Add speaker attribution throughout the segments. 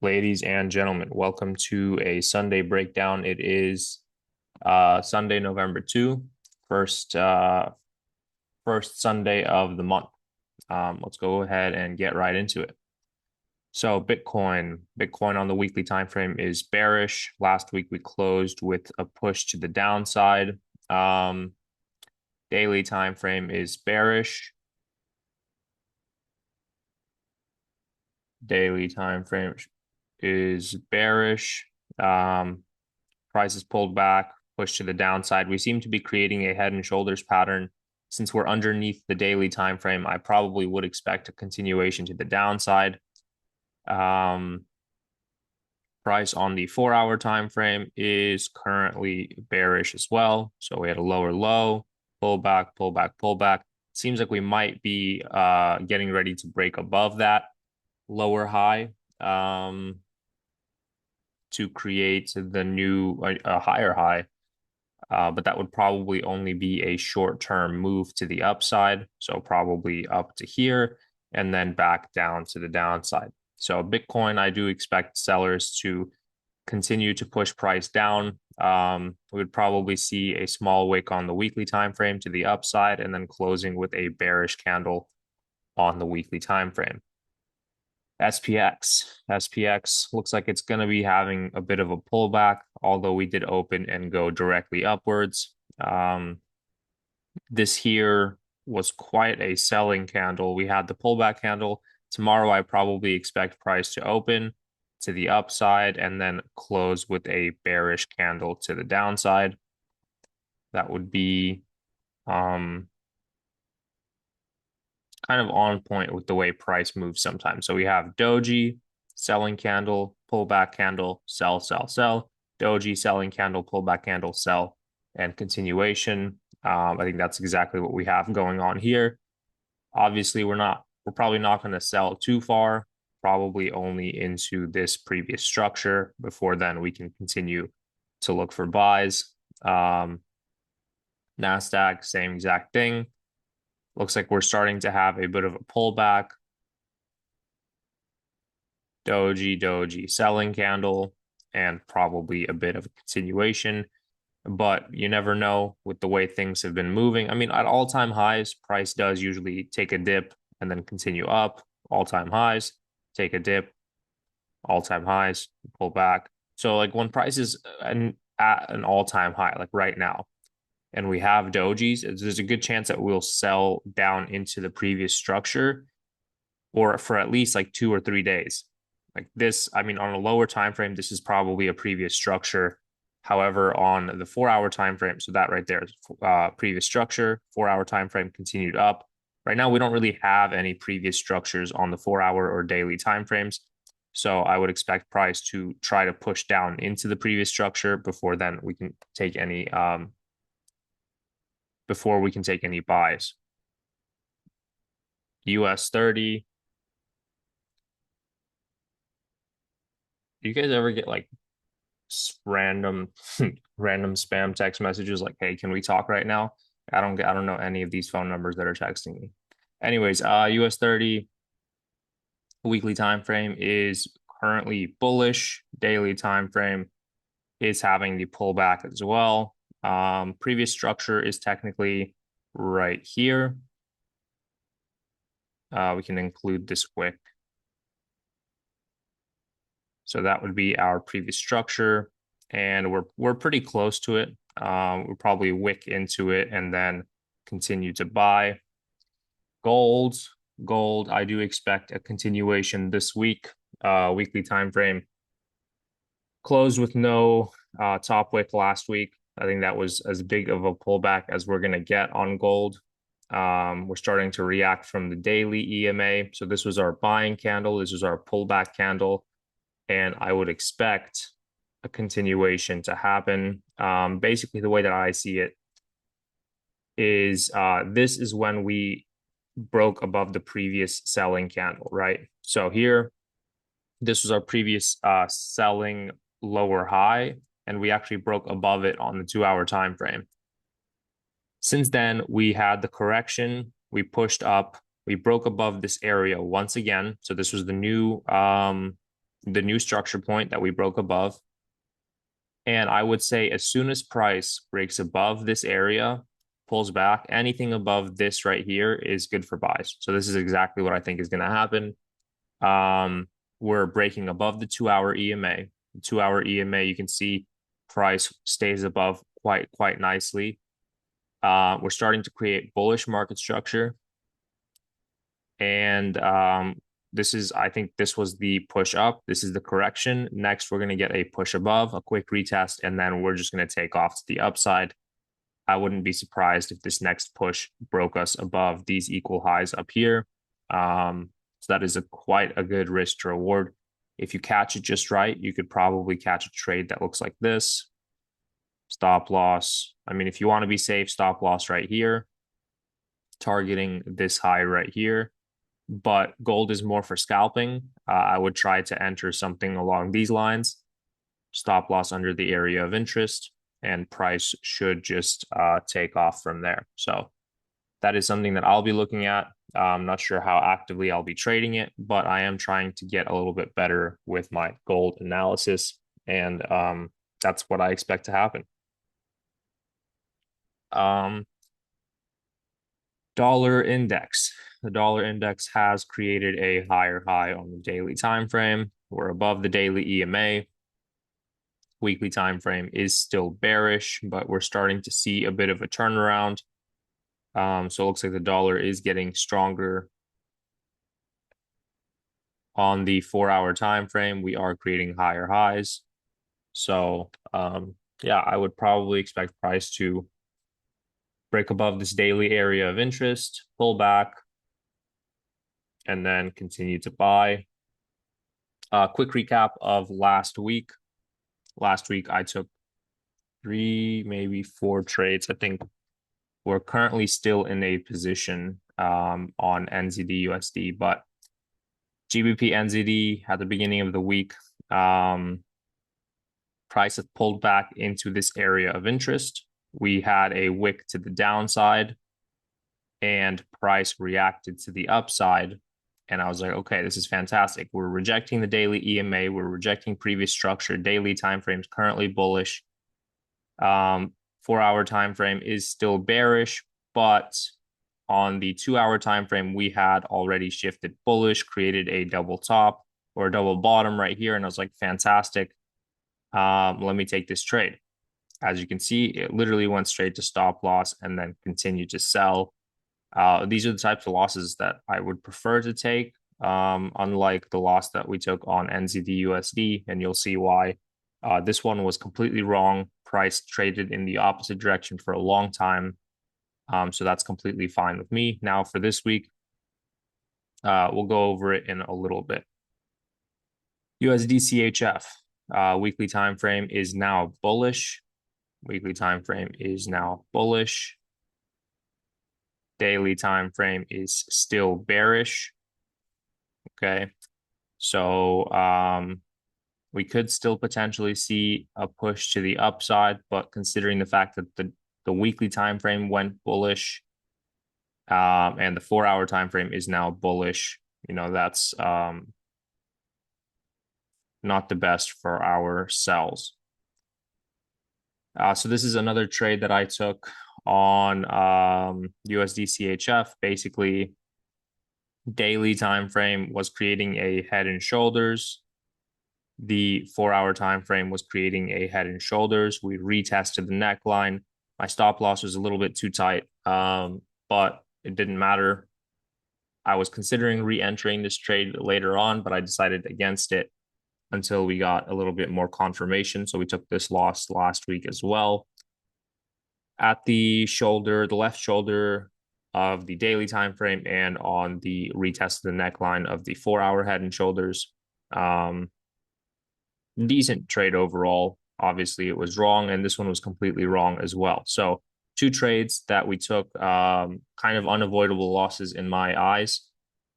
Speaker 1: Ladies and gentlemen, welcome to a Sunday breakdown. It is Sunday, November 2, first Sunday of the month. Let's go ahead and get right into it. So Bitcoin on the weekly time frame is bearish. Last week we closed with a push to the downside. Um, Daily time frame is bearish. Daily time frame is bearish. Um, Prices pulled back, pushed to the downside. We seem to be creating a head and shoulders pattern. Since we're underneath the daily time frame, I probably would expect a continuation to the downside. Um, Price on the 4 hour time frame is currently bearish as well. So we had a lower low, pullback, pullback, pullback. Seems like we might be getting ready to break above that lower high to create the new higher high. But that would probably only be a short-term move to the upside. So probably up to here and then back down to the downside. So Bitcoin, I do expect sellers to continue to push price down. We would probably see a small wick on the weekly time frame to the upside and then closing with a bearish candle on the weekly time frame. SPX looks like it's going to be having a bit of a pullback, although we did open and go directly upwards. This here was quite a selling candle. We had the pullback candle. Tomorrow, I probably expect price to open to the upside and then close with a bearish candle to the downside. That would be kind of on point with the way price moves sometimes. So we have Doji, selling candle, pullback candle, sell, sell, sell. Doji, selling candle, pullback candle, sell, and continuation. I think that's exactly what we have going on here. Obviously, we're probably not going to sell too far, probably only into this previous structure. Before then, we can continue to look for buys. NASDAQ, same exact thing. Looks like we're starting to have a bit of a pullback. Doji, selling candle, and probably a bit of a continuation. But you never know with the way things have been moving. I mean, at all-time highs, price does usually take a dip and then continue up. All-time highs, take a dip, all-time highs, pull back. So like when price is at an all-time high, like right now, and we have dojis, there's a good chance that we'll sell down into the previous structure or for at least like 2 or 3 days. Like this, I mean, on a lower time frame, this is probably a previous structure. However, on the 4 hour time frame, so that right there is previous structure, 4 hour time frame continued up. Right now, we don't really have any previous structures on the 4 hour or daily time frames. So I would expect price to try to push down into the previous structure before then we can take any buys. US 30. Do you guys ever get like random random spam text messages like, "Hey, can we talk right now?" I don't know any of these phone numbers that are texting me. Anyways, US 30 weekly time frame is currently bullish. Daily time frame is having the pullback as well. Previous structure is technically right here. We can include this quick. So that would be our previous structure, and we're pretty close to it. We'll probably wick into it and then continue to buy. Gold, I do expect a continuation this week. Weekly time frame closed with no top wick last week. I think that was as big of a pullback as we're going to get on gold. We're starting to react from the daily EMA. So this was our buying candle. This was our pullback candle. And I would expect a continuation to happen. Basically, the way that I see it is this is when we broke above the previous selling candle, right? So here, this was our previous selling lower high, and we actually broke above it on the 2 hour time frame. Since then, we had the correction, we pushed up, we broke above this area once again. So this was the new the new structure point that we broke above. And I would say as soon as price breaks above this area, pulls back, anything above this right here is good for buys. So this is exactly what I think is going to happen. We're breaking above the 2-hour EMA. The 2-hour EMA, you can see price stays above quite nicely. We're starting to create bullish market structure. And I think this was the push up. This is the correction. Next, we're going to get a push above, a quick retest, and then we're just going to take off to the upside. I wouldn't be surprised if this next push broke us above these equal highs up here. So that is quite a good risk to reward. If you catch it just right, you could probably catch a trade that looks like this. Stop loss. I mean, if you want to be safe, stop loss right here, targeting this high right here. But gold is more for scalping. I would try to enter something along these lines. Stop loss under the area of interest, and price should just take off from there. So that is something that I'll be looking at. I'm not sure how actively I'll be trading it, but I am trying to get a little bit better with my gold analysis, and that's what I expect to happen. Dollar index. The dollar index has created a higher high on the daily time frame. We're above the daily EMA. Weekly time frame is still bearish, but we're starting to see a bit of a turnaround. So it looks like the dollar is getting stronger. On the 4-hour time frame, we are creating higher highs. So yeah, I would probably expect price to break above this daily area of interest, pull back, and then continue to buy. Quick recap of last week. Last week, I took 3, maybe 4 trades. I think we're currently still in a position on NZD USD, but GBP NZD at the beginning of the week, price has pulled back into this area of interest. We had a wick to the downside, and price reacted to the upside. And I was like, okay, this is fantastic. We're rejecting the daily EMA. We're rejecting previous structure. Daily time frames currently bullish. 4-hour time frame is still bearish, but on the 2-hour time frame, we had already shifted bullish, created a double top or a double bottom right here. And I was like, fantastic. Let me take this trade. As you can see, it literally went straight to stop loss and then continued to sell. These are the types of losses that I would prefer to take, unlike the loss that we took on NZD USD, and you'll see why. This one was completely wrong. Price traded in the opposite direction for a long time. So that's completely fine with me. Now for this week, we'll go over it in a little bit. USD CHF, weekly time frame is now bullish. Weekly time frame is now bullish. Daily time frame is still bearish. Okay. So we could still potentially see a push to the upside, but considering the fact that the weekly time frame went bullish, and the 4-hour time frame is now bullish, that's not the best for our sells. So this is another trade that I took on USD CHF. Basically, daily time frame was creating a head and shoulders. The 4-hour time frame was creating a head and shoulders. We retested the neckline. My stop loss was a little bit too tight, but it didn't matter. I was considering re-entering this trade later on, but I decided against it until we got a little bit more confirmation. So we took this loss last week as well. At the shoulder, the left shoulder of the daily time frame, and on the retest of the neckline of the 4-hour head and shoulders. Decent trade overall. Obviously, it was wrong, and this one was completely wrong as well. So 2 trades that we took, kind of unavoidable losses in my eyes.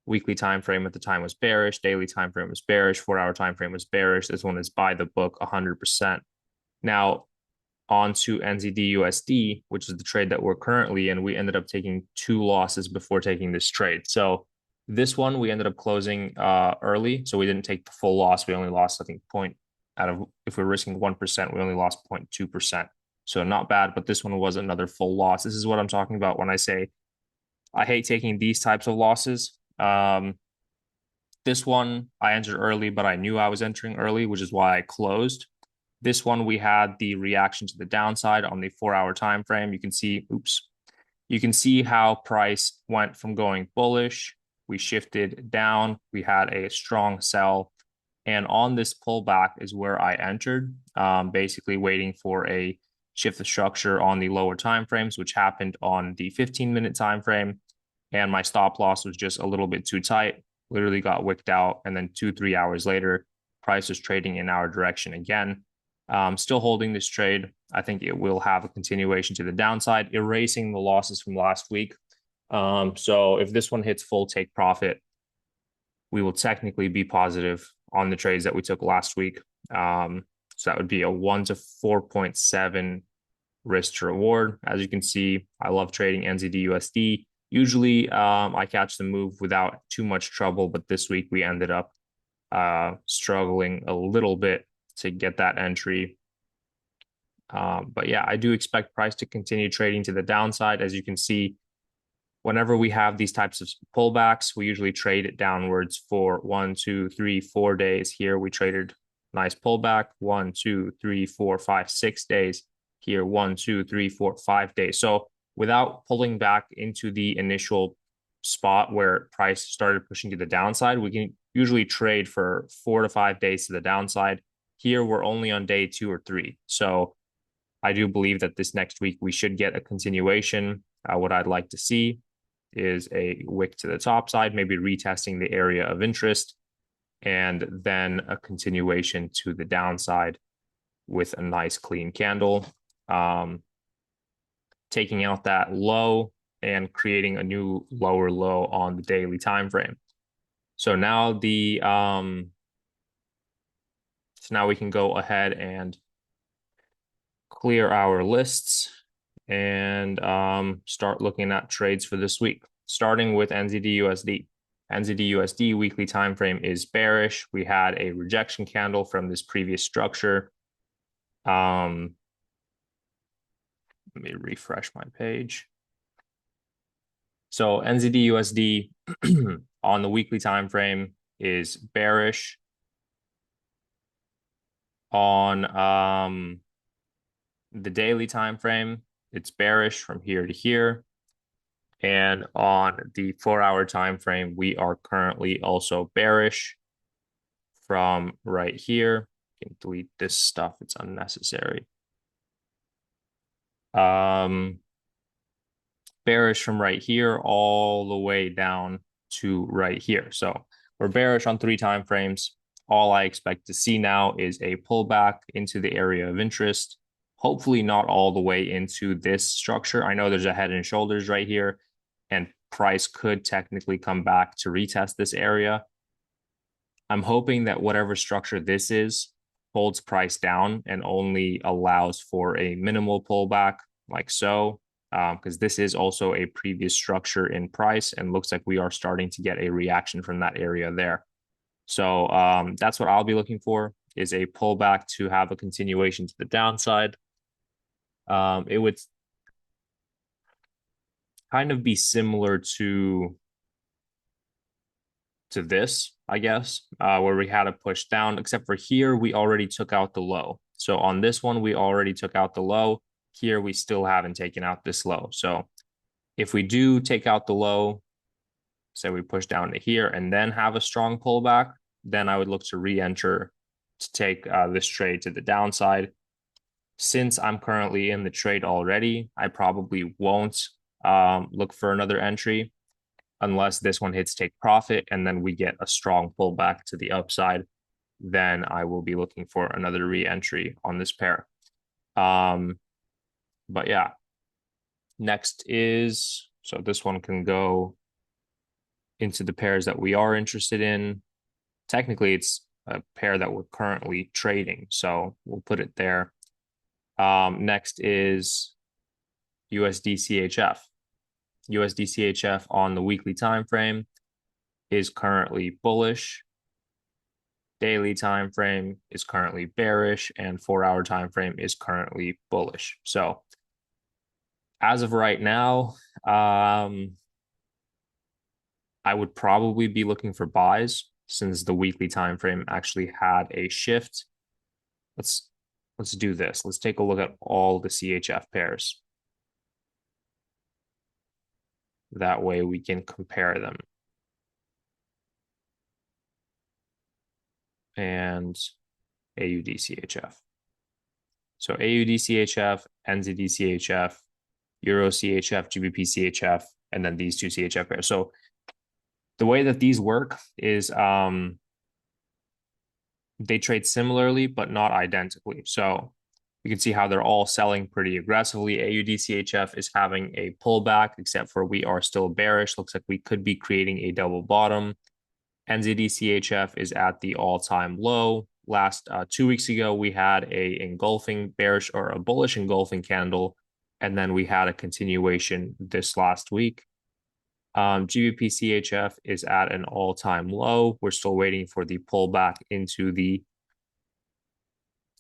Speaker 1: Weekly time frame at the time was bearish. Daily time frame was bearish. 4-hour time frame was bearish. This one is by the book 100%. Now, on to NZD USD, which is the trade that we're currently in. We ended up taking 2 losses before taking this trade. So This one we ended up closing early, so we didn't take the full loss. We only lost, I think, point out of if we're risking 1%, we only lost 0.2%. So not bad, but this one was another full loss. This is what I'm talking about when I say I hate taking these types of losses. This one I entered early, but I knew I was entering early, which is why I closed. This one we had the reaction to the downside on the 4-hour time frame. You can see, you can see how price went from going bullish. We shifted down. We had a strong sell. And on this pullback is where I entered, basically waiting for a shift of structure on the lower time frames, which happened on the 15-minute time frame. And my stop loss was just a little bit too tight, literally got wicked out. And then 2-3 hours later, price was trading in our direction again. Still holding this trade. I think it will have a continuation to the downside, erasing the losses from last week. So if this one hits full take profit, we will technically be positive on the trades that we took last week. So that would be a 1 to 4.7 risk to reward. As you can see, I love trading NZD/USD. Usually I catch the move without too much trouble, but this week we ended up struggling a little bit to get that entry. But yeah, I do expect price to continue trading to the downside. As you can see, whenever we have these types of pullbacks, we usually trade it downwards for 1, 2, 3, 4 days. Here we traded nice pullback, 1, 2, 3, 4, 5, 6 days. Here, 1, 2, 3, 4, 5 days. So without pulling back into the initial spot where price started pushing to the downside, we can usually trade for 4 to 5 days to the downside. Here, we're only on day 2 or 3. So I do believe that this next week we should get a continuation. What I'd like to see is a wick to the top side, maybe retesting the area of interest, and then a continuation to the downside with a nice clean candle, taking out that low and creating a new lower low on the daily time frame. So now now we can go ahead and clear our lists and start looking at trades for this week, starting with NZD/USD. NZD/USD weekly time frame is bearish. We had a rejection candle from this previous structure. Let me refresh my page. So NZD/USD on the weekly time frame is bearish. On the daily time frame, it's bearish from here to here. And on the 4-hour time frame, we are currently also bearish from right here. You can delete this stuff, it's unnecessary. Bearish from right here all the way down to right here. So we're bearish on 3 time frames. All I expect to see now is a pullback into the area of interest. Hopefully not all the way into this structure. I know there's a head and shoulders right here, and price could technically come back to retest this area. I'm hoping that whatever structure this is holds price down and only allows for a minimal pullback like so, because this is also a previous structure in price and looks like we are starting to get a reaction from that area there. So that's what I'll be looking for, is a pullback to have a continuation to the downside. It would kind of be similar to this, I guess, where we had a push down, except for here, we already took out the low. So on this one, we already took out the low. Here, we still haven't taken out this low. So if we do take out the low, say we push down to here and then have a strong pullback, then I would look to re-enter to take this trade to the downside. Since I'm currently in the trade already, I probably won't look for another entry unless this one hits take profit and then we get a strong pullback to the upside. Then I will be looking for another re-entry on this pair. But yeah, next is, so this one can go into the pairs that we are interested in. Technically, it's a pair that we're currently trading, so we'll put it there. Next is USD/CHF. USD/CHF on the weekly time frame. is currently bullish. Daily time frame is currently bearish, and 4-hour time frame is currently bullish. So as of right now, I would probably be looking for buys since the weekly time frame actually had a shift. Let's do this. Let's take a look at all the CHF pairs. That way we can compare them. And AUD-CHF. So AUD-CHF, NZD-CHF, Euro-CHF, GBP-CHF, and then these two CHF pairs. So the way that these work is they trade similarly, but not identically. So you can see how they're all selling pretty aggressively. AUD-CHF is having a pullback, except for we are still bearish. Looks like we could be creating a double bottom. NZD-CHF is at the all-time low. Last 2 weeks ago, we had a engulfing bearish or a bullish engulfing candle, and then we had a continuation this last week. GBP-CHF is at an all-time low. We're still waiting for the pullback into the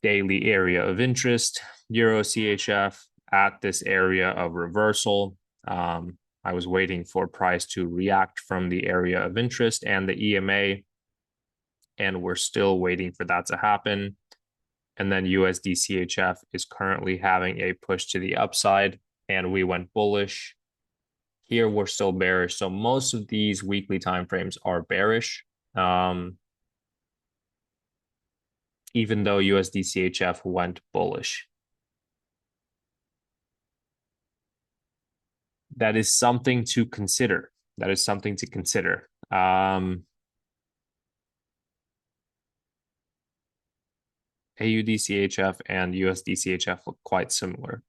Speaker 1: daily area of interest. Euro-CHF at this area of reversal. I was waiting for price to react from the area of interest and the EMA, and we're still waiting for that to happen. And then USD-CHF is currently having a push to the upside, and we went bullish. Here we're still bearish. So most of these weekly timeframes are bearish, even though USD-CHF went bullish. That is something to consider. That is something to consider. AUD-CHF and USD-CHF look quite similar.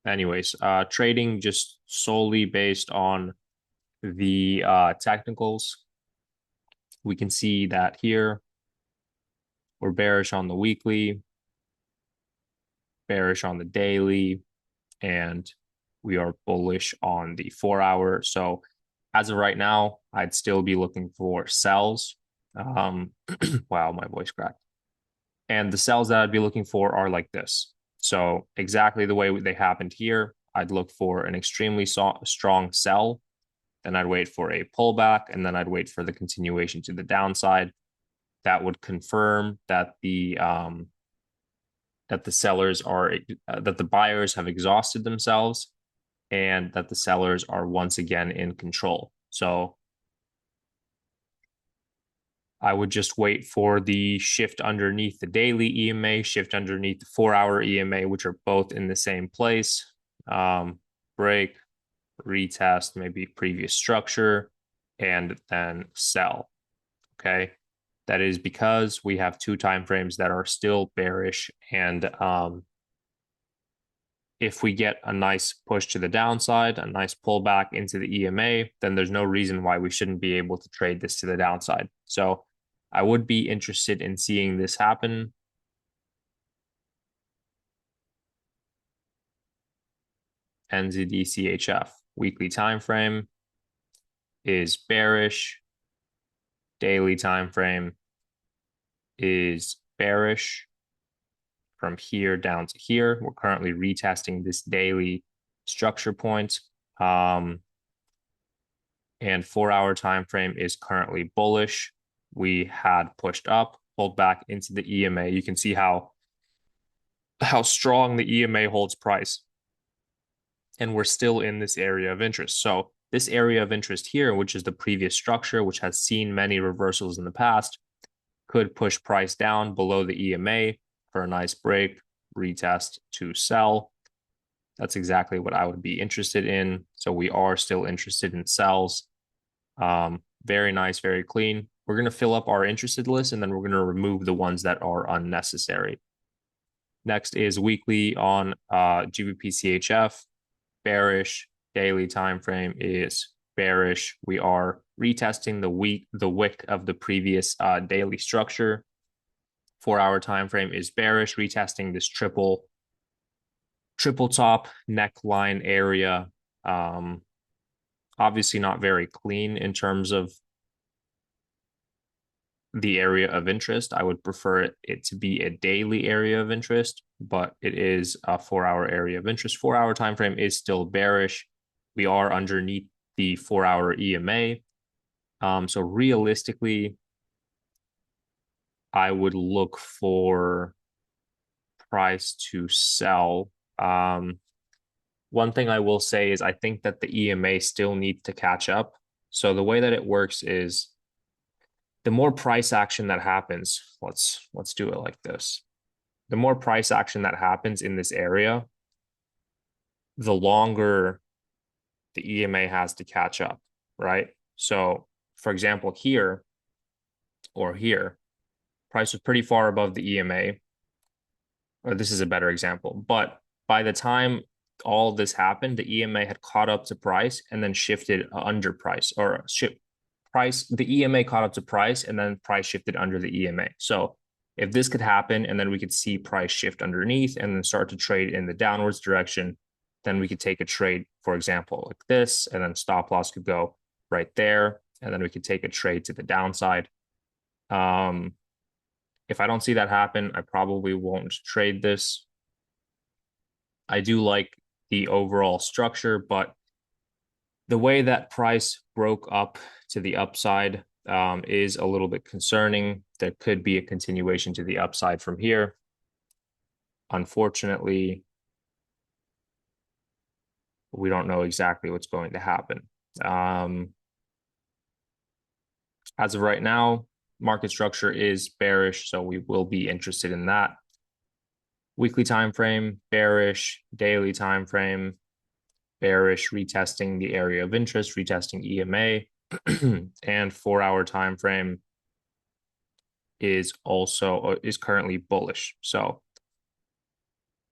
Speaker 1: Anyways, trading just solely based on the technicals. We can see that here we're bearish on the weekly, bearish on the daily, and we are bullish on the 4-hour. So as of right now, I'd still be looking for sells. Wow, my voice cracked. And the sells that I'd be looking for are like this. So exactly the way they happened here, I'd look for an extremely strong sell. Then I'd wait for a pullback, and then I'd wait for the continuation to the downside. That would confirm that the sellers are that the buyers have exhausted themselves, and that the sellers are once again in control. So I would just wait for the shift underneath the daily EMA, shift underneath the 4-hour EMA, which are both in the same place. Break, retest, maybe previous structure, and then sell. Okay. That is because we have two time frames that are still bearish. And if we get a nice push to the downside, a nice pullback into the EMA, then there's no reason why we shouldn't be able to trade this to the downside. So I would be interested in seeing this happen. NZD-CHF weekly time frame is bearish. Daily time frame is bearish from here down to here. We're currently retesting this daily structure point. And 4-hour time frame is currently bullish. We had pushed up, pulled back into the EMA. You can see how strong the EMA holds price. And we're still in this area of interest. So this area of interest here, which is the previous structure, which has seen many reversals in the past, could push price down below the EMA for a nice break, retest to sell. That's exactly what I would be interested in. So we are still interested in sells. Very nice, very clean. We're going to fill up our interested list, and then we're going to remove the ones that are unnecessary. Next is weekly on GBP-CHF. Bearish. Daily time frame is bearish. We are retesting the wick of the previous daily structure. 4-hour time frame is bearish, retesting this triple triple top neckline area. Um, Obviously not very clean in terms of the area of interest. I would prefer it to be a daily area of interest, but it is a 4 hour area of interest. 4 hour time frame is still bearish. We are underneath the 4 hour EMA. So realistically, I would look for price to sell. One thing I will say is I think that the EMA still needs to catch up. So the way that it works is the more price action that happens, let's do it like this. The more price action that happens in this area, the longer the EMA has to catch up, right? So, for example, here or here, price was pretty far above the EMA, or this is a better example. But by the time all this happened, the EMA had caught up to price and then shifted under price or shift price. The EMA caught up to price and then price shifted under the EMA. So if this could happen and then we could see price shift underneath and then start to trade in the downwards direction, then we could take a trade, for example, like this, and then stop loss could go right there. And then we could take a trade to the downside. Um, if I don't see that happen, I probably won't trade this. I do like the overall structure, but the way that price broke up to the upside is a little bit concerning. There could be a continuation to the upside from here. Unfortunately, we don't know exactly what's going to happen. As of right now, market structure is bearish, so we will be interested in that. Weekly time frame, bearish. Daily time frame, bearish, retesting the area of interest, retesting EMA. And 4 hour time frame is currently bullish. So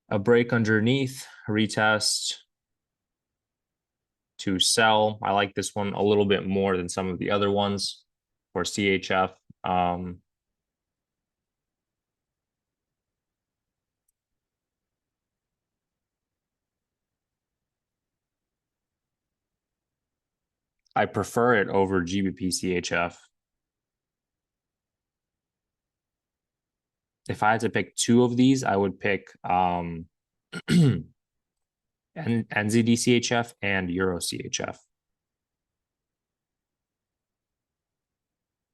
Speaker 1: a break underneath, retest to sell. I like this one a little bit more than some of the other ones for CHF. I prefer it over GBP CHF. If I had to pick two of these, I would pick NZD CHF and Euro CHF.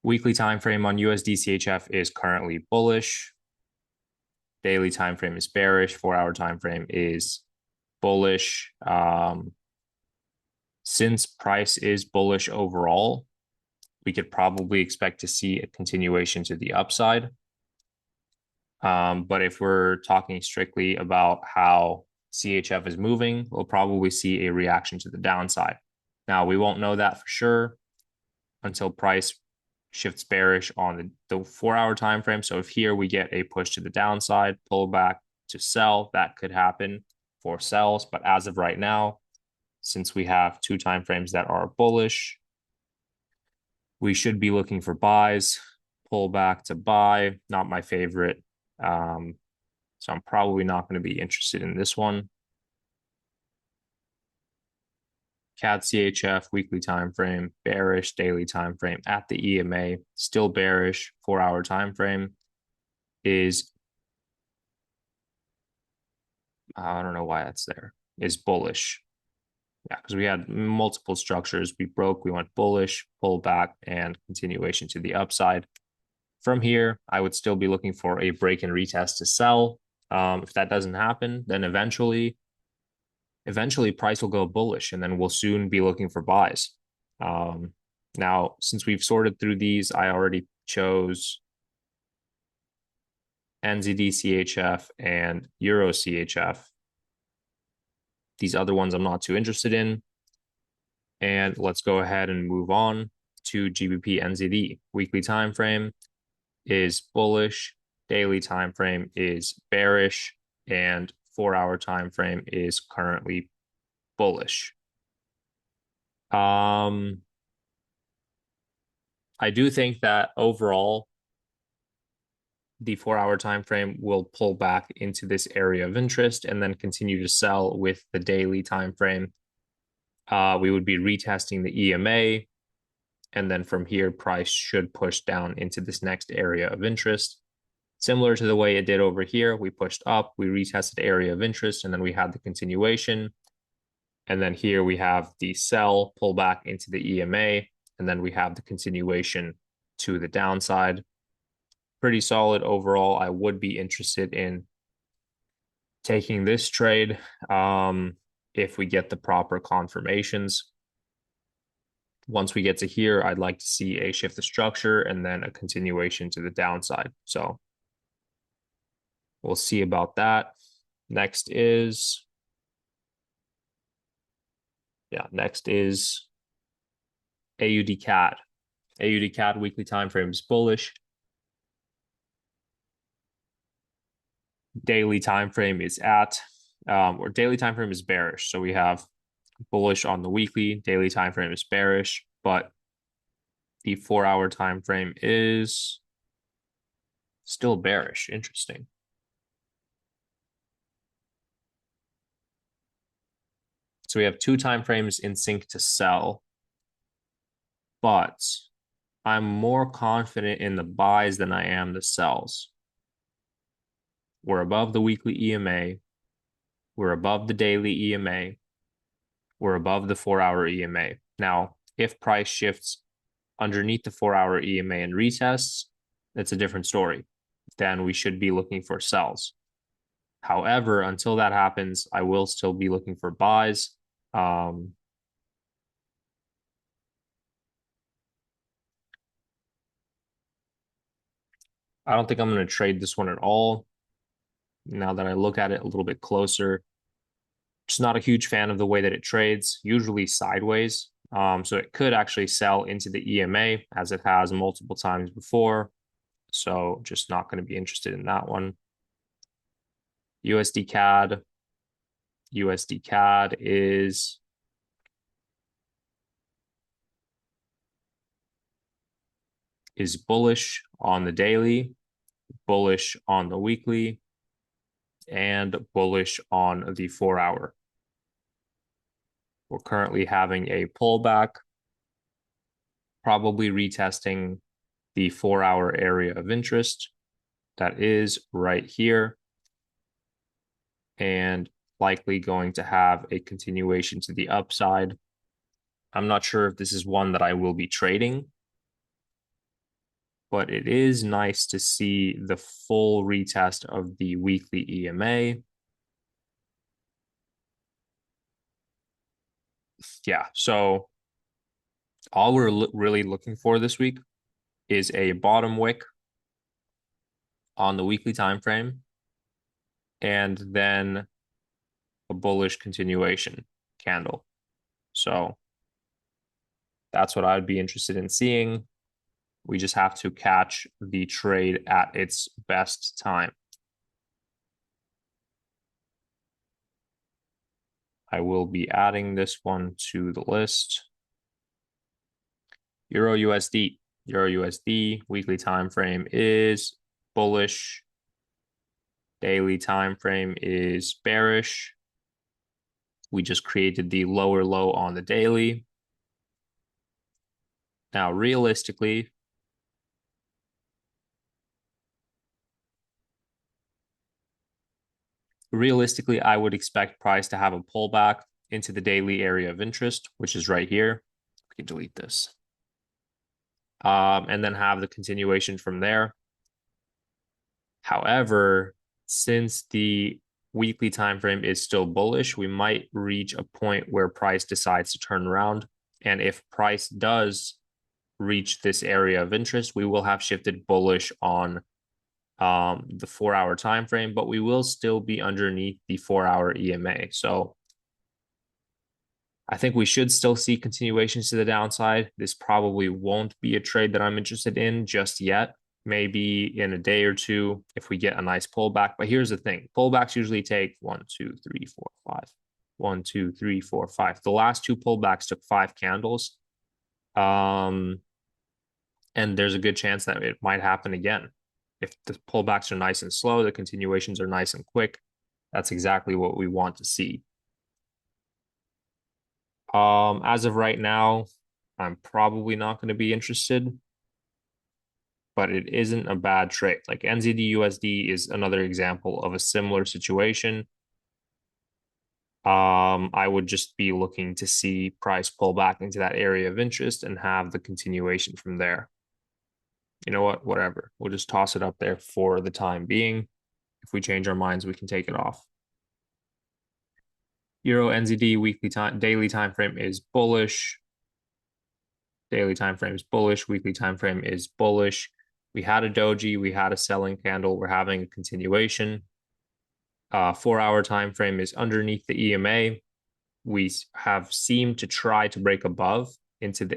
Speaker 1: Weekly time frame on USD CHF is currently bullish. Daily time frame is bearish. 4 hour time frame is bullish. Since price is bullish overall, we could probably expect to see a continuation to the upside. But if we're talking strictly about how CHF is moving, we'll probably see a reaction to the downside. Now, we won't know that for sure until price shifts bearish on the 4 hour time frame. So if here we get a push to the downside, pull back to sell, that could happen for sells. But as of right now, since we have two time frames that are bullish, we should be looking for buys, pull back to buy. Not my favorite. So I'm probably not going to be interested in this one. CAD CHF weekly time frame, bearish daily time frame at the EMA, still bearish. 4 hour time frame is I don't know why that's there. Is bullish. Yeah, because we had multiple structures. We broke, we went bullish, pull back, and continuation to the upside. From here, I would still be looking for a break and retest to sell. If that doesn't happen, then eventually price will go bullish, and then we'll soon be looking for buys. Now, since we've sorted through these, I already chose NZD CHF and Euro CHF. These other ones I'm not too interested in. And let's go ahead and move on to GBP NZD. Weekly time frame is bullish, daily time frame is bearish, and 4 hour time frame is currently bullish. I do think that overall the 4-hour time frame will pull back into this area of interest and then continue to sell with the daily time frame. We would be retesting the EMA, and then from here, price should push down into this next area of interest. Similar to the way it did over here, we pushed up, we retested area of interest, and then we had the continuation. And then here we have the sell pull back into the EMA, and then we have the continuation to the downside. Pretty solid overall. I would be interested in taking this trade if we get the proper confirmations. Once we get to here, I'd like to see a shift of structure and then a continuation to the downside. So we'll see about that. Next is AUD CAD. AUD CAD weekly time frame is bullish. Daily time frame is or daily time frame is bearish. So we have bullish on the weekly, daily time frame is bearish, but the 4-hour time frame is still bearish. Interesting. So we have 2 time frames in sync to sell, but I'm more confident in the buys than I am the sells. We're above the weekly EMA. We're above the daily EMA. We're above the 4-hour EMA. Now, if price shifts underneath the 4-hour EMA and retests, that's a different story. Then we should be looking for sells. However, until that happens, I will still be looking for buys. I don't think I'm going to trade this one at all. Now that I look at it a little bit closer, just not a huge fan of the way that it trades, usually sideways. So it could actually sell into the EMA as it has multiple times before. So just not going to be interested in that one. USD CAD. USD CAD is bullish on the daily, bullish on the weekly, and bullish on the 4-hour. We're currently having a pullback, probably retesting the 4-hour area of interest. That is right here. And likely going to have a continuation to the upside. I'm not sure if this is one that I will be trading, but it is nice to see the full retest of the weekly EMA. Yeah, so all we're really looking for this week is a bottom wick on the weekly time frame and then a bullish continuation candle. So that's what I'd be interested in seeing. We just have to catch the trade at its best time. I will be adding this one to the list. Euro USD. Euro USD weekly time frame is bullish. Daily time frame is bearish. We just created the lower low on the daily. Now, realistically, I would expect price to have a pullback into the daily area of interest, which is right here. We can delete this. And then have the continuation from there. However, since the weekly time frame is still bullish, we might reach a point where price decides to turn around. And if price does reach this area of interest, we will have shifted bullish on the 4-hour time frame, but we will still be underneath the 4-hour EMA. So I think we should still see continuations to the downside. This probably won't be a trade that I'm interested in just yet. Maybe in a day or two if we get a nice pullback. But here's the thing. Pullbacks usually take 1, 2, 3, 4, 5. 1, 2, 3, 4, 5. The last 2 pullbacks took 5 candles. And there's a good chance that it might happen again. If the pullbacks are nice and slow, the continuations are nice and quick. That's exactly what we want to see. As of right now, I'm probably not going to be interested, but it isn't a bad trade. Like NZD USD is another example of a similar situation. I would just be looking to see price pull back into that area of interest and have the continuation from there. You know what? Whatever. We'll just toss it up there for the time being. If we change our minds, we can take it off. Euro NZD daily time frame is bullish. Daily time frame is bullish. Weekly time frame is bullish. We had a doji, we had a selling candle. We're having a continuation. 4-hour time frame is underneath the EMA. We have seemed to try to break above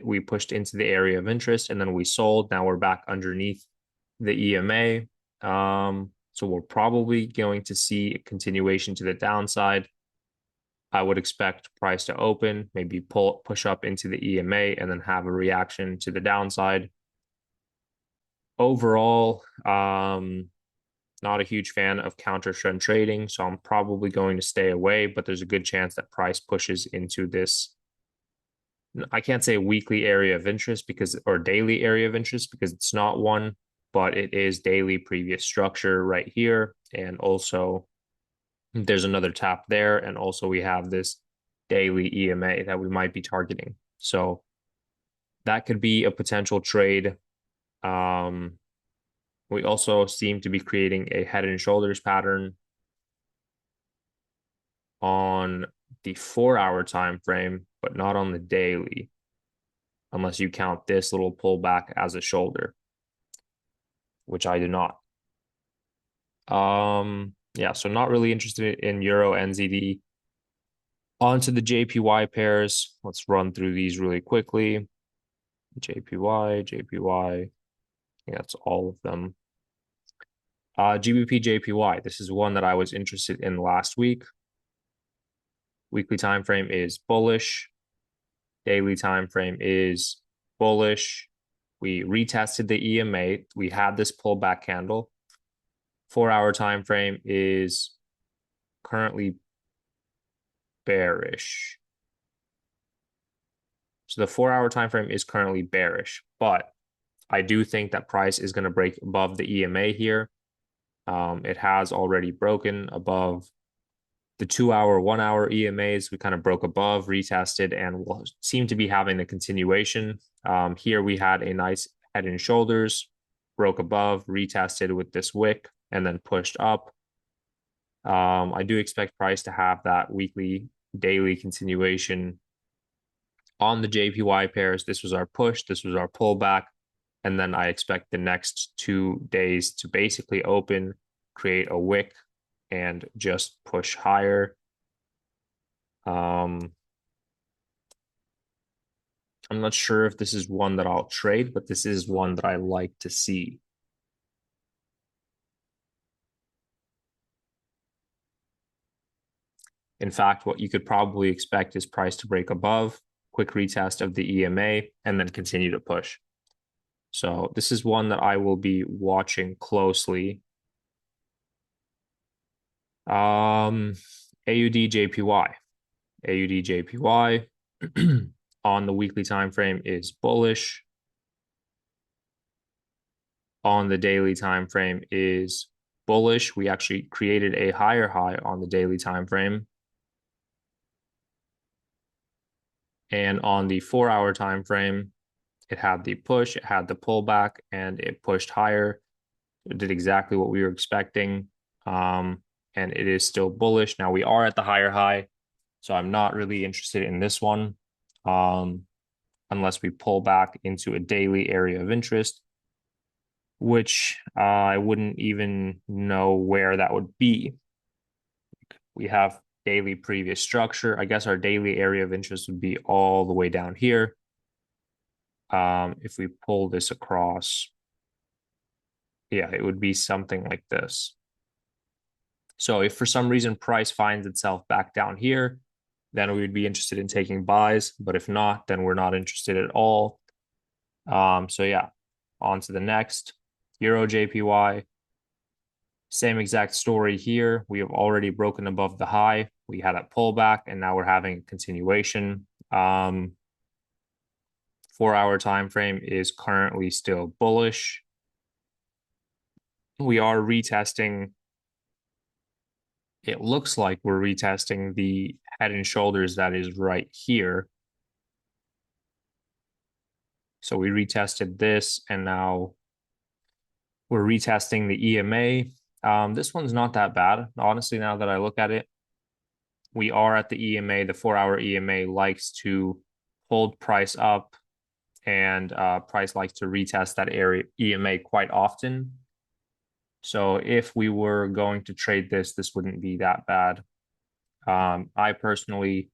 Speaker 1: we pushed into the area of interest and then we sold. Now we're back underneath the EMA. So we're probably going to see a continuation to the downside. I would expect price to open, maybe push up into the EMA and then have a reaction to the downside. Overall, not a huge fan of counter trend trading, so I'm probably going to stay away, but there's a good chance that price pushes into this. I can't say weekly area of interest or daily area of interest because it's not one, but it is daily previous structure right here. And also there's another tap there. And also we have this daily EMA that we might be targeting. So that could be a potential trade. We also seem to be creating a head and shoulders pattern on the 4-hour time frame, but not on the daily, unless you count this little pullback as a shoulder, which I do not. Yeah, so not really interested in Euro NZD. On to the JPY pairs. Let's run through these really quickly. JPY, JPY. I think that's all of them. GBP JPY. This is one that I was interested in last week. Weekly time frame is bullish. Daily time frame is bullish. We retested the EMA. We had this pullback candle. 4-hour time frame is currently bearish. So the 4-hour time frame is currently bearish, but I do think that price is going to break above the EMA here. It has already broken above the 2-hour, 1-hour EMAs. We kind of broke above, retested, and will seem to be having a continuation. Here we had a nice head and shoulders, broke above, retested with this wick, and then pushed up. I do expect price to have that weekly, daily continuation on the JPY pairs. This was our push, this was our pullback, and then I expect the next 2 days to basically open, create a wick, and just push higher. I'm not sure if this is one that I'll trade, but this is one that I like to see. In fact, what you could probably expect is price to break above, quick retest of the EMA, and then continue to push. So this is one that I will be watching closely. AUD JPY. AUD JPY on the weekly time frame is bullish. On the daily time frame is bullish. We actually created a higher high on the daily time frame. And on the 4-hour time frame, it had the push, it had the pullback, and it pushed higher. It did exactly what we were expecting. And it is still bullish. Now we are at the higher high, so I'm not really interested in this one unless we pull back into a daily area of interest, which I wouldn't even know where that would be. We have daily previous structure. I guess our daily area of interest would be all the way down here. If we pull this across, yeah, it would be something like this. So if for some reason price finds itself back down here, then we would be interested in taking buys. But if not, then we're not interested at all. So yeah, on to the next. Euro JPY. Same exact story here. We have already broken above the high. We had a pullback, and now we're having a continuation. 4-hour time frame is currently still bullish. We are retesting. It looks like we're retesting the head and shoulders that is right here. So we retested this, and now we're retesting the EMA. This one's not that bad, honestly, now that I look at it. We are at the EMA. The 4-hour EMA likes to hold price up, and price likes to retest that area EMA quite often. So if we were going to trade this, this wouldn't be that bad. I personally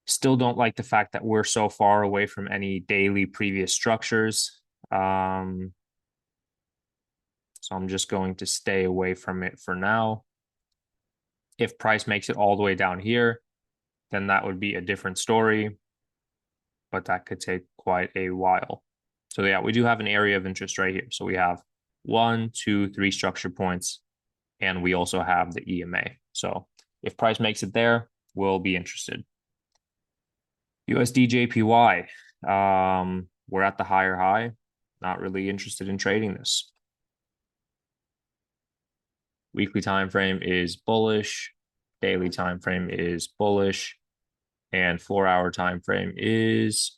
Speaker 1: still don't like the fact that we're so far away from any daily previous structures. So I'm just going to stay away from it for now. If price makes it all the way down here, then that would be a different story, but that could take quite a while. So yeah, we do have an area of interest right here. So we have 1, 2, 3 structure points, and we also have the EMA. So if price makes it there, we'll be interested. USD JPY, we're at the higher high. Not really interested in trading this. Weekly time frame is bullish. Daily time frame is bullish. And 4-hour time frame is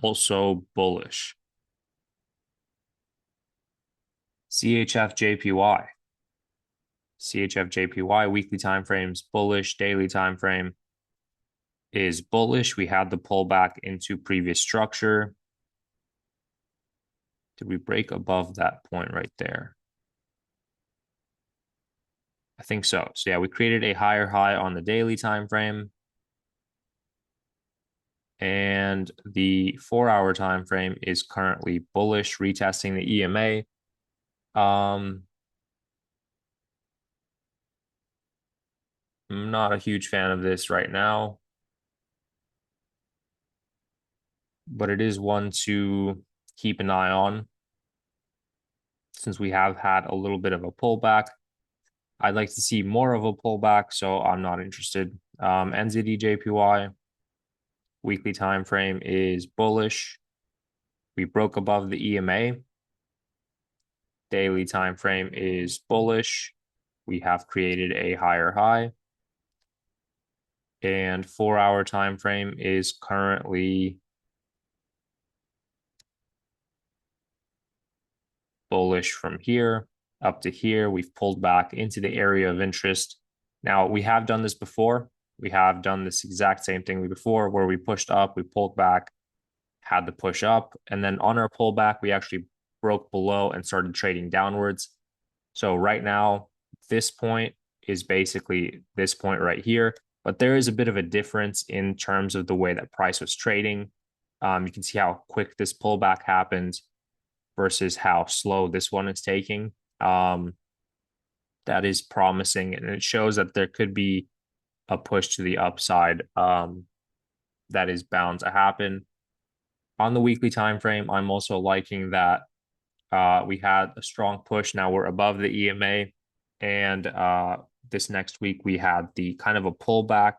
Speaker 1: also bullish. CHF JPY. CHF JPY weekly time frames bullish. Daily time frame is bullish. We had the pullback into previous structure. Did we break above that point right there? I think so. So yeah, we created a higher high on the daily time frame. And the 4-hour time frame is currently bullish, retesting the EMA. I'm not a huge fan of this right now, but it is one to keep an eye on since we have had a little bit of a pullback. I'd like to see more of a pullback, so I'm not interested. NZD JPY weekly time frame is bullish. We broke above the EMA. Daily time frame is bullish. We have created a higher high. And 4-hour time frame is currently bullish from here up to here. We've pulled back into the area of interest. Now, we have done this before. We have done this exact same thing before where we pushed up, we pulled back, had the push up, and then on our pullback, we actually broke below and started trading downwards. So right now, this point is basically this point right here, but there is a bit of a difference in terms of the way that price was trading. You can see how quick this pullback happened versus how slow this one is taking. That is promising, and it shows that there could be a push to the upside that is bound to happen. On the weekly time frame, I'm also liking that we had a strong push. Now we're above the EMA, and this next week we had the kind of a pullback,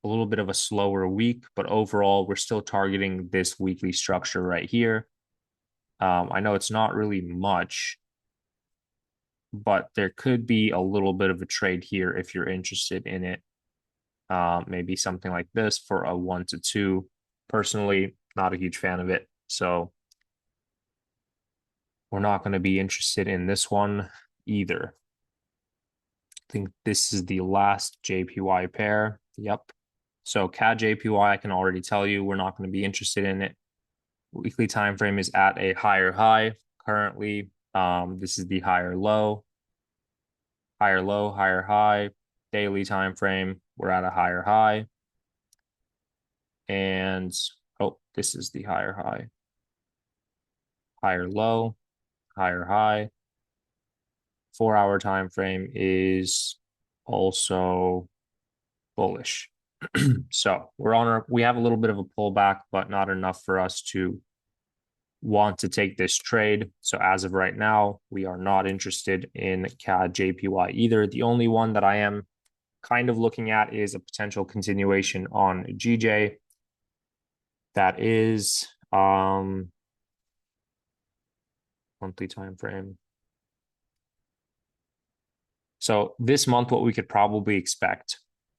Speaker 1: a little bit of a slower week, but overall we're still targeting this weekly structure right here. I know it's not really much, but there could be a little bit of a trade here if you're interested in it. Maybe something like this for a 1 to 2. Personally, not a huge fan of it. So we're not going to be interested in this one either. I think this is the last JPY pair. Yep. So CAD JPY, I can already tell you we're not going to be interested in it. Weekly time frame is at a higher high currently. This is the higher low, higher high. Daily time frame, we're at a higher high. And oh, this is the higher high. Higher low, higher high. 4-hour time frame is also bullish. So we have a little bit of a pullback, but not enough for us to want to take this trade. So as of right now, we are not interested in CAD JPY either. The only one that I am kind of looking at is a potential continuation on GJ. That is monthly time frame. So this month, what we could probably expect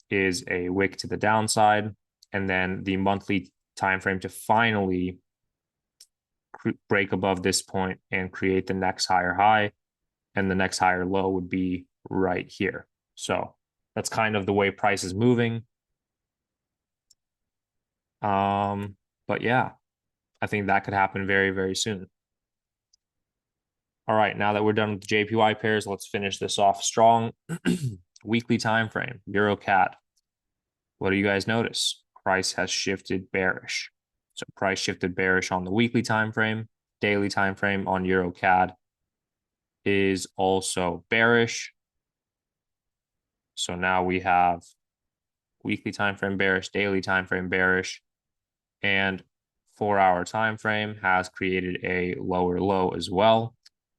Speaker 1: is a wick to the downside, and then the monthly time frame to finally break above this point and create the next higher high, and the next higher low would be right here. So that's kind of the way price is moving. But yeah, I think that could happen very, very soon. All right, now that we're done with the JPY pairs, let's finish this off strong. Weekly time frame, Euro CAD. What do you guys notice? Price has shifted bearish. So price shifted bearish on the weekly time frame. Daily time frame on Euro CAD is also bearish. So now we have weekly time frame bearish, daily time frame bearish, and 4-hour time frame has created a lower low as well.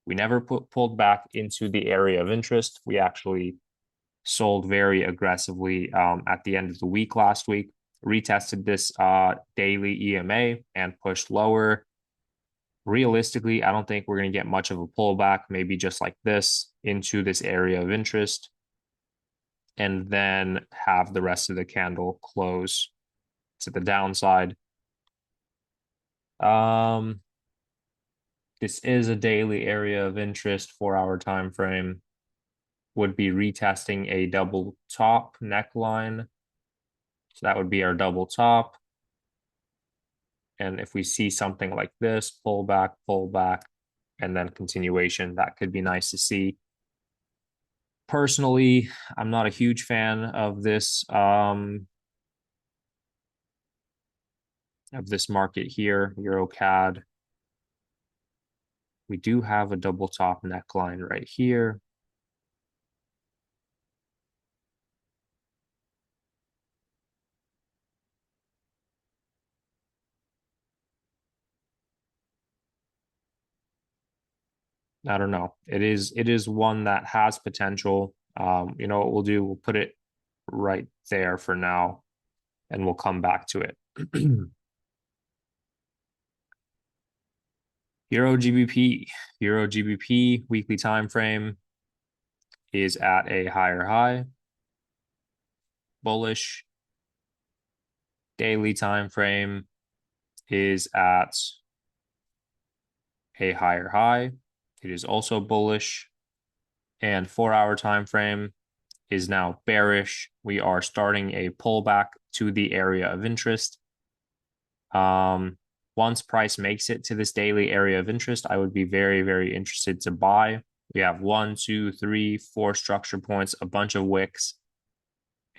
Speaker 1: We never pulled back into the area of interest. We actually sold very aggressively at the end of the week last week, retested this daily EMA and pushed lower. Realistically, I don't think we're going to get much of a pullback, maybe just like this into this area of interest, and then have the rest of the candle close to the downside. This is a daily area of interest, 4-hour time frame. Would be retesting a double top neckline. So that would be our double top. And if we see something like this, pull back, and then continuation, that could be nice to see. Personally, I'm not a huge fan of this market here, Euro CAD. We do have a double top neckline right here. I don't know. It is one that has potential. You know what we'll do? We'll put it right there for now, and we'll come back to it. Euro GBP. Euro GBP weekly time frame is at a higher high. Bullish. Daily time frame is at a higher high. It is also bullish. And 4-hour time frame is now bearish. We are starting a pullback to the area of interest. Once price makes it to this daily area of interest, I would be very, very interested to buy. We have 1, 2, 3, 4 structure points, a bunch of wicks,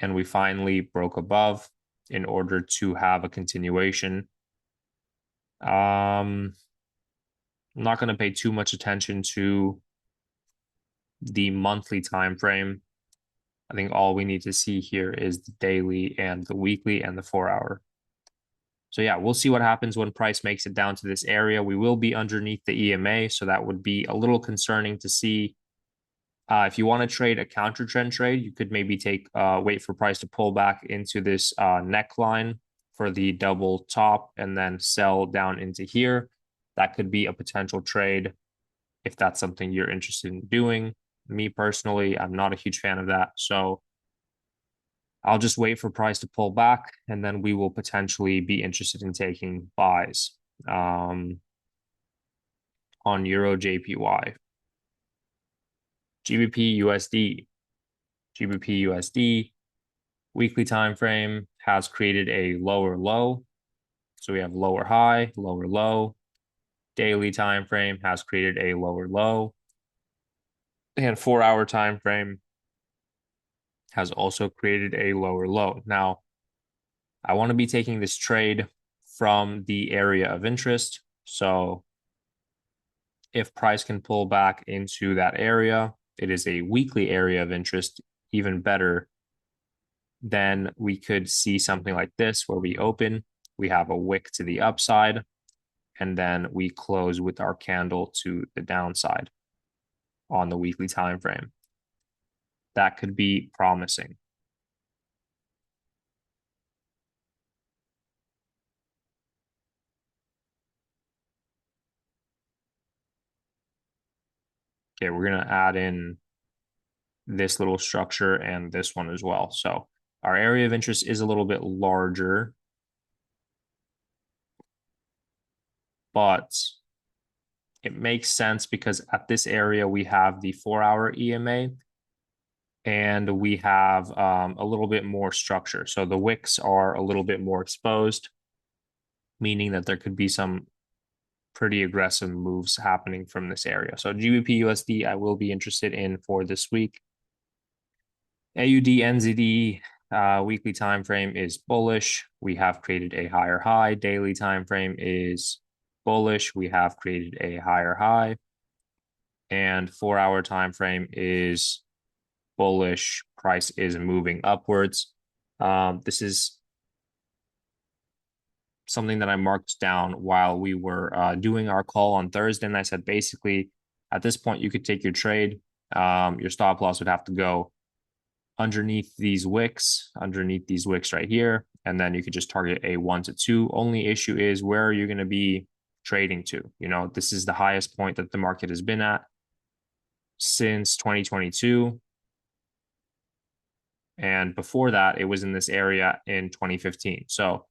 Speaker 1: and we finally broke above in order to have a continuation. I'm not going to pay too much attention to the monthly time frame. I think all we need to see here is the daily and the weekly and the 4-hour. So yeah, we'll see what happens when price makes it down to this area. We will be underneath the EMA, so that would be a little concerning to see. If you want to trade a counter trend trade, you could maybe wait for price to pull back into this neckline for the double top and then sell down into here. That could be a potential trade if that's something you're interested in doing. Me personally, I'm not a huge fan of that. So I'll just wait for price to pull back, and then we will potentially be interested in taking buys on Euro JPY. GBP USD. GBP USD weekly time frame has created a lower low. So we have lower high, lower low. Daily time frame has created a lower low. And 4-hour time frame has also created a lower low. Now, I want to be taking this trade from the area of interest. So if price can pull back into that area, it is a weekly area of interest, even better. Then we could see something like this where we open, we have a wick to the upside, and then we close with our candle to the downside on the weekly time frame. That could be promising. Okay, we're going to add in this little structure and this one as well. So our area of interest is a little bit larger, but it makes sense because at this area we have the 4-hour EMA and we have a little bit more structure. So the wicks are a little bit more exposed, meaning that there could be some pretty aggressive moves happening from this area. So GBP USD, I will be interested in for this week. AUD NZD weekly time frame is bullish. We have created a higher high. Daily time frame is bullish. We have created a higher high. And 4-hour time frame is bullish. Price is moving upwards. This is something that I marked down while we were doing our call on Thursday. And I said, basically, at this point, you could take your trade. Your stop loss would have to go underneath these wicks right here. And then you could just target a 1 to 2. Only issue is where are you going to be trading to? You know, this is the highest point that the market has been at since 2022. And before that, it was in this area in 2015. So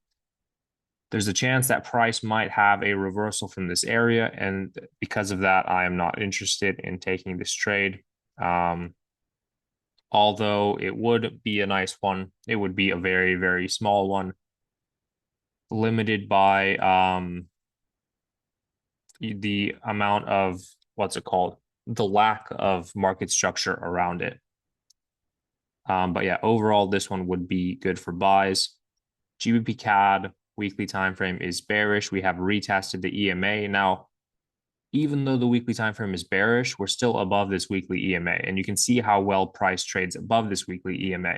Speaker 1: there's a chance that price might have a reversal from this area. And because of that, I am not interested in taking this trade. Although it would be a nice one, it would be a very, very small one, limited by the amount of, what's it called? The lack of market structure around it. But yeah, overall, this one would be good for buys. GBP CAD weekly time frame is bearish. We have retested the EMA. Now, even though the weekly time frame is bearish, we're still above this weekly EMA. And you can see how well price trades above this weekly EMA.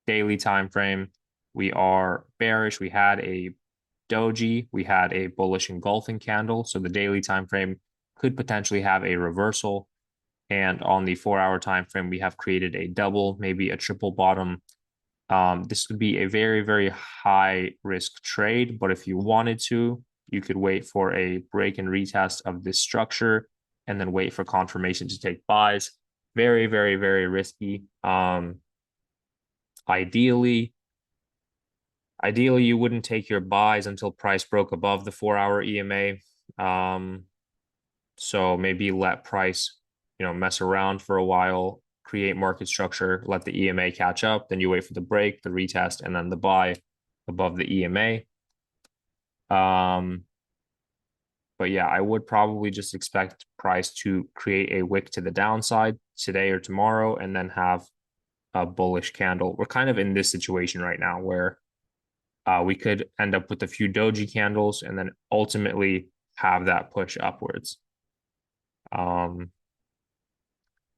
Speaker 1: Daily time frame, we are bearish. We had a doji, we had a bullish engulfing candle. So the daily time frame could potentially have a reversal. And on the 4-hour time frame, we have created a double, maybe a triple bottom. This would be a very, very high risk trade, but if you wanted to, you could wait for a break and retest of this structure and then wait for confirmation to take buys. Very, very, very risky. Ideally, you wouldn't take your buys until price broke above the 4-hour EMA. So maybe let price, mess around for a while, create market structure, let the EMA catch up, then you wait for the break, the retest, and then the buy above the EMA. But yeah, I would probably just expect price to create a wick to the downside today or tomorrow and then have a bullish candle. We're kind of in this situation right now where we could end up with a few doji candles and then ultimately have that push upwards.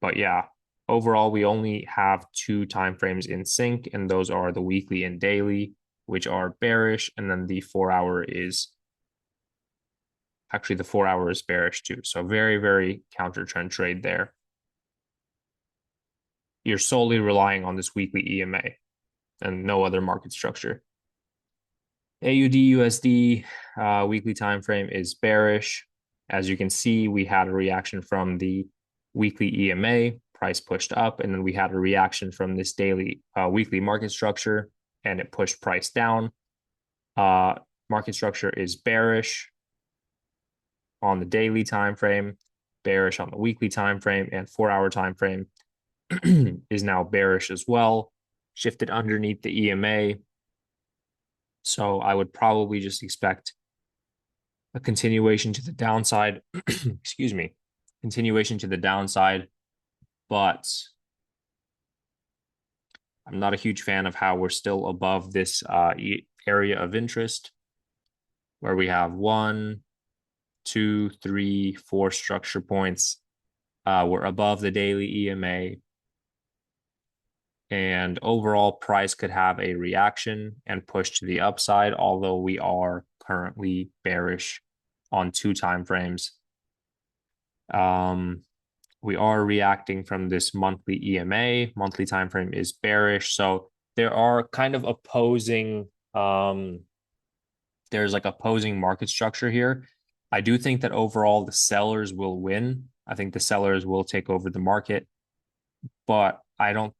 Speaker 1: But yeah, overall, we only have 2 time frames in sync, and those are the weekly and daily, which are bearish, and then the 4-hour is actually the 4-hour is bearish too. So very, very counter trend trade there. You're solely relying on this weekly EMA and no other market structure. AUD USD weekly time frame is bearish. As you can see, we had a reaction from the weekly EMA, price pushed up, and then we had a reaction from this daily weekly market structure, and it pushed price down. Market structure is bearish on the daily time frame, bearish on the weekly time frame, and 4-hour time frame is now bearish as well, shifted underneath the EMA. So I would probably just expect a continuation to the downside. Excuse me, continuation to the downside, but I'm not a huge fan of how we're still above this area of interest where we have 1, 2, 3, 4 structure points. We're above the daily EMA. And overall price could have a reaction and push to the upside, although we are currently bearish on 2 time frames. We are reacting from this monthly EMA. Monthly time frame is bearish. So there are kind of opposing there's like opposing market structure here. I do think that overall the sellers will win. I think the sellers will take over the market, but I don't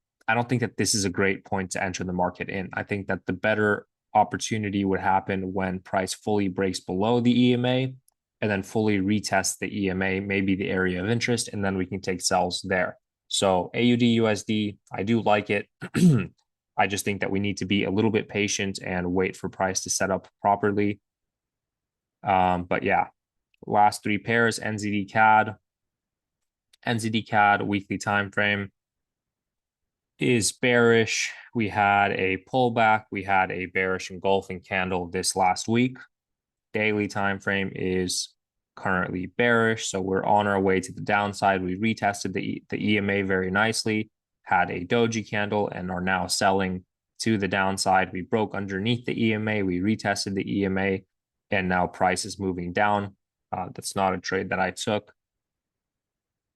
Speaker 1: think that this is a great point to enter the market in. I think that the better opportunity would happen when price fully breaks below the EMA and then fully retests the EMA, maybe the area of interest, and then we can take sells there. So AUD USD, I do like it. I just think that we need to be a little bit patient and wait for price to set up properly. But yeah, last 3 pairs, NZD CAD. NZD CAD weekly time frame is bearish. We had a pullback. We had a bearish engulfing candle this last week. Daily time frame is currently bearish, so we're on our way to the downside. We retested the EMA very nicely, had a doji candle, and are now selling to the downside. We broke underneath the EMA. We retested the EMA, and now price is moving down. That's not a trade that I took.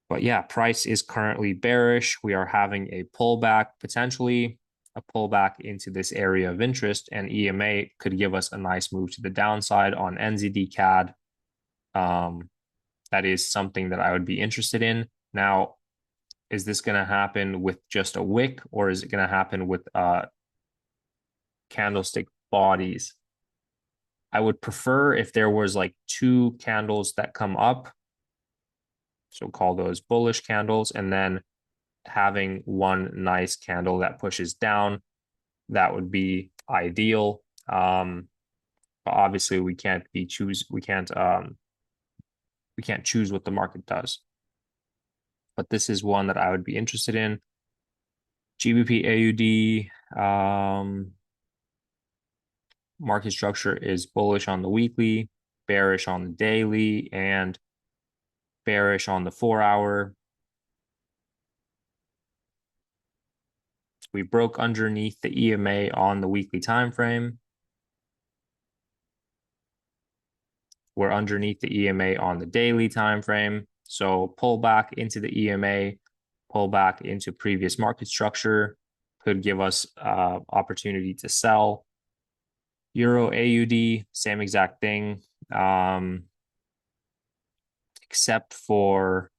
Speaker 1: But yeah, price is currently bearish. We are having a pullback, potentially a pullback into this area of interest, and EMA could give us a nice move to the downside on NZD CAD. That is something that I would be interested in. Now, is this going to happen with just a wick, or is it going to happen with candlestick bodies? I would prefer if there was like 2 candles that come up, so call those bullish candles, and then having one nice candle that pushes down. That would be ideal. But obviously we can't choose what the market does. But this is one that I would be interested in. GBP AUD market structure is bullish on the weekly, bearish on the daily, and bearish on the 4-hour. We broke underneath the EMA on the weekly time frame. We're underneath the EMA on the daily time frame. So pull back into the EMA, pull back into previous market structure could give us opportunity to sell. Euro AUD, same exact thing, except for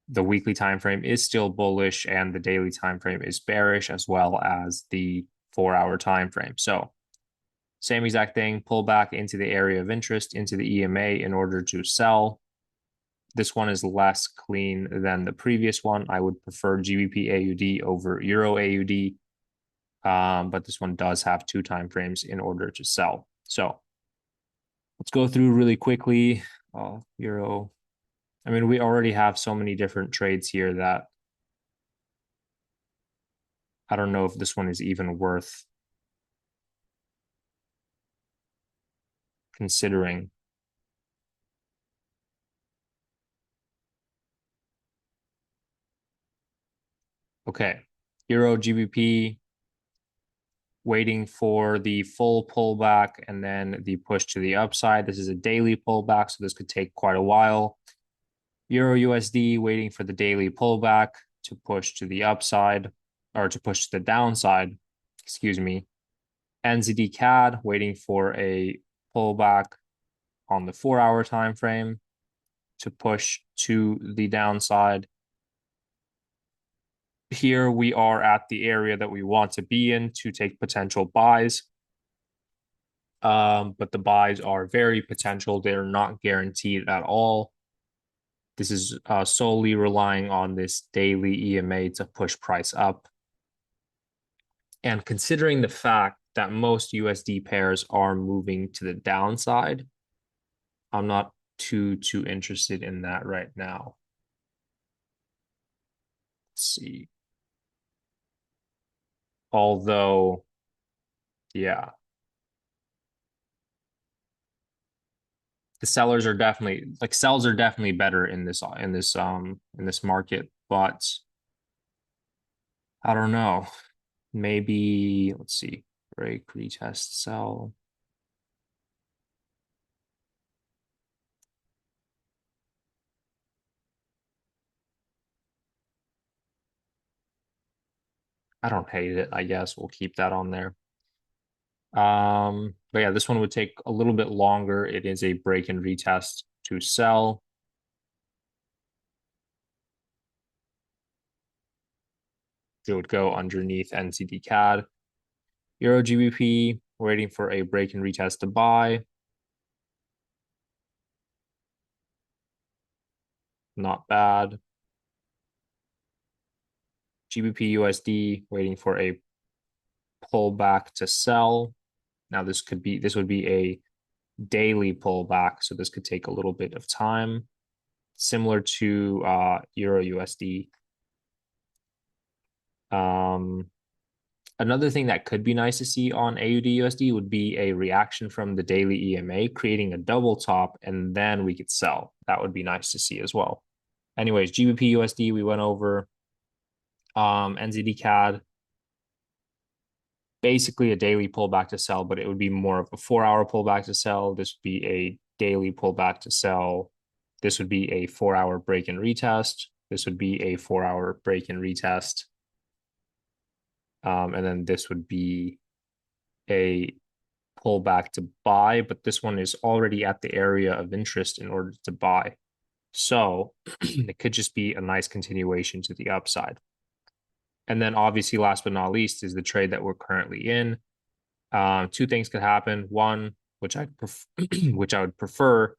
Speaker 1: the weekly time frame is still bullish and the daily time frame is bearish, as well as the 4-hour time frame. So same exact thing, pull back into the area of interest, into the EMA in order to sell. This one is less clean than the previous one. I would prefer GBP AUD over Euro AUD, but this one does have 2 time frames in order to sell. So let's go through really quickly. Euro. I mean, we already have so many different trades here that I don't know if this one is even worth considering. Okay, Euro GBP waiting for the full pullback and then the push to the upside. This is a daily pullback, so this could take quite a while. Euro USD waiting for the daily pullback to push to the upside, or to push to the downside, excuse me. NZD CAD waiting for a pullback on the 4-hour time frame to push to the downside. Here we are at the area that we want to be in to take potential buys. But the buys are very potential. They're not guaranteed at all. This is solely relying on this daily EMA to push price up. And considering the fact that most USD pairs are moving to the downside, I'm not too interested in that right now. Let's see. Although, yeah, the sellers are definitely like sells are definitely better in this market, but I don't know. Maybe let's see. Break, retest, sell. I don't hate it, I guess. We'll keep that on there. But yeah, this one would take a little bit longer. It is a break and retest to sell. It would go underneath NZD CAD. Euro GBP, waiting for a break and retest to buy. Not bad. GBP USD, waiting for a pullback to sell. Now this would be a daily pullback, so this could take a little bit of time, similar to Euro USD. Another thing that could be nice to see on AUD USD would be a reaction from the daily EMA, creating a double top, and then we could sell. That would be nice to see as well. Anyways, GBP USD we went over. NZD CAD, basically a daily pullback to sell, but it would be more of a 4-hour pullback to sell. This would be a daily pullback to sell. This would be a 4-hour break and retest. This would be a 4-hour break and retest. And then this would be a pullback to buy, but this one is already at the area of interest in order to buy. So it could just be a nice continuation to the upside. And then obviously, last but not least, is the trade that we're currently in. Two things could happen. One, which which I would prefer,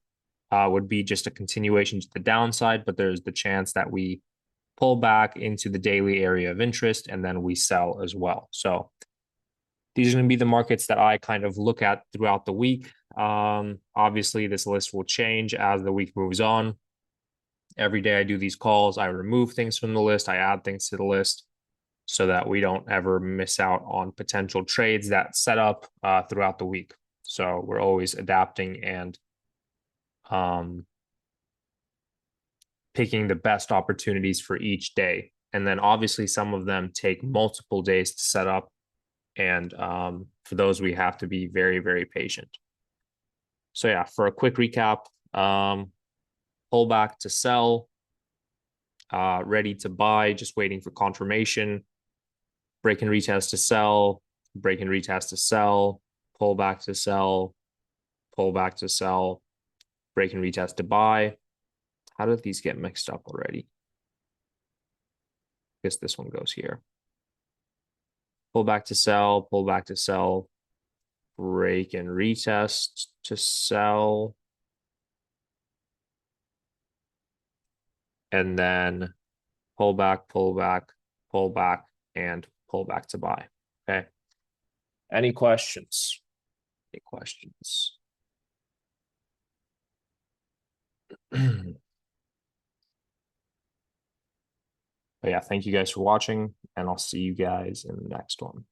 Speaker 1: would be just a continuation to the downside, but there's the chance that we pull back into the daily area of interest and then we sell as well. So these are going to be the markets that I kind of look at throughout the week. Obviously, this list will change as the week moves on. Every day I do these calls, I remove things from the list, I add things to the list so that we don't ever miss out on potential trades that set up throughout the week. So we're always adapting and picking the best opportunities for each day. And then obviously some of them take multiple days to set up. And for those, we have to be very, very patient. So yeah, for a quick recap, pullback to sell, ready to buy, just waiting for confirmation, break and retest to sell, break and retest to sell, pullback to sell, pullback to sell, break and retest to buy. How did these get mixed up already? I guess this one goes here. Pullback to sell, pullback to sell, break and retest to sell. And then pullback, pullback, pullback, and pullback to buy. Okay. Any questions? Any questions? But yeah, thank you guys for watching, and I'll see you guys in the next one.